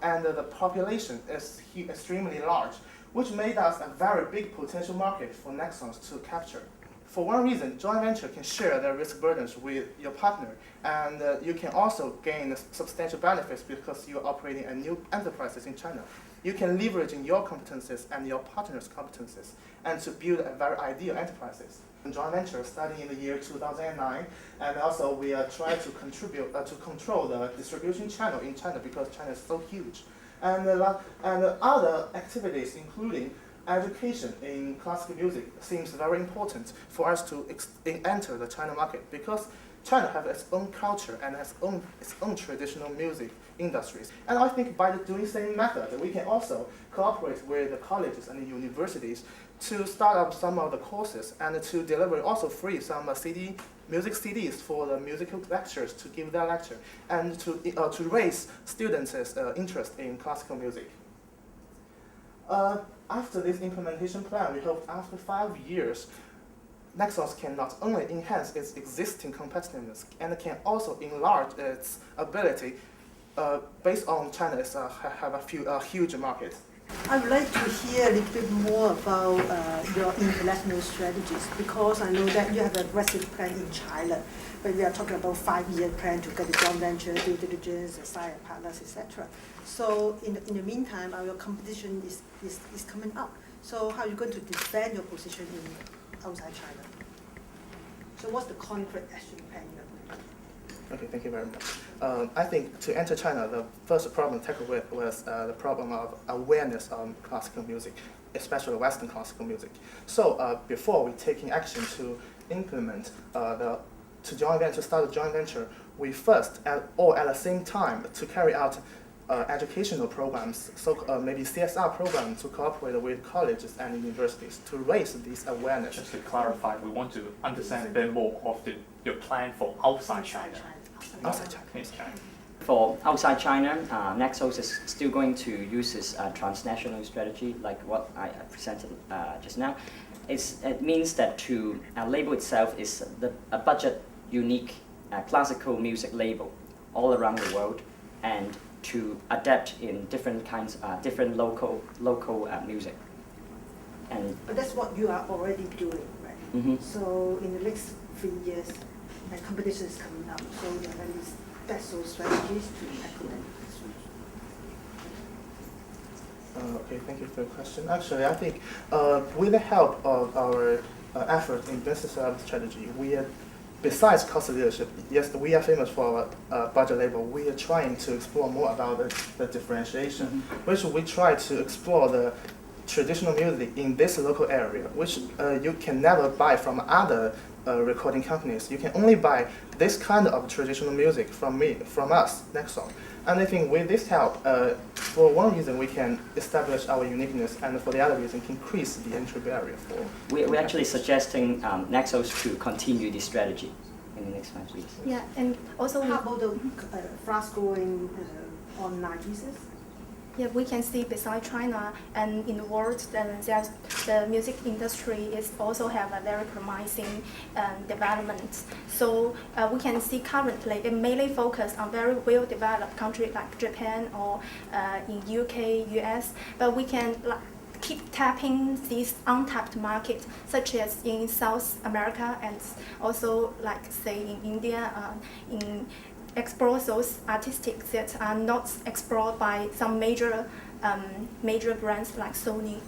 and the population is extremely large, which made us a very big potential market for Nexons to capture. For one reason, joint venture can share the risk burdens with your partner, and you can also gain substantial benefits because you're operating a new enterprises in China. You can leverage in your competences and your partner's competences and to build a very ideal enterprises. Joint venture starting in the year 2009, and also we try to contribute to control the distribution channel in China because China is so huge. And other activities including education in classical music seems very important for us to enter the China market because China has its own culture and its own traditional music industries. And I think by doing the same method, we can also cooperate with the colleges and the universities to start up some of the courses and to deliver also free some music CDs for the musical lecturers to give their lecture and to raise students' interest in classical music. After this implementation plan, we hope after 5 years, Nexons can not only enhance its existing competitiveness and can also enlarge its ability based on China's have a huge market. I would like to hear a little bit more about your international strategies because I know that you have an aggressive plan in China, but we are talking about 5-year plan to get a joint venture, due diligence, sign partners, etc. So in the meantime, our competition is coming up. So how are you going to defend your position outside China? So what's the concrete action plan you are going to do? Okay, thank you very much. I think to enter China, the first problem to tackle with was the problem of awareness on classical music, especially Western classical music. So before we taking action to implement to start a joint venture, we first at the same time to carry out educational programs, so maybe CSR programs to cooperate with colleges and universities to raise this awareness. Just to clarify, we want to understand a bit more of your plan for outside China. Outside China. Yes. For outside China, Nexos is still going to use its transnational strategy, like what I presented just now. It means that to label itself is a budget unique classical music label all around the world, and to adapt in different kinds, different local music. But that's what you are already doing, right? Mm-hmm. So in the next 3 years, the competition is coming up. So there are very special strategies to tackle that. Okay, thank you for the question. Actually, I think with the help of our effort in business strategy, besides cost leadership, yes, we are famous for our budget label. We are trying to explore more about the differentiation, which we try to explore the traditional music in this local area, which you can never buy from other recording companies. You can only buy this kind of traditional music from us, Nexon. And I think with this help, for one reason we can establish our uniqueness, and for the other reason, increase the entry barrier for. We're actually suggesting Nexos to continue this strategy in the next 5 years. Yeah, and also How about the fast-growing online business? yeah, we can see beside China and in the world, the music industry is also have a very promising development. So we can see currently it mainly focus on very well-developed countries like Japan or in UK, US, but we can keep tapping this untapped market, such as in South America and also like say in India, explore those artistics that are not explored by some major brands like Sony.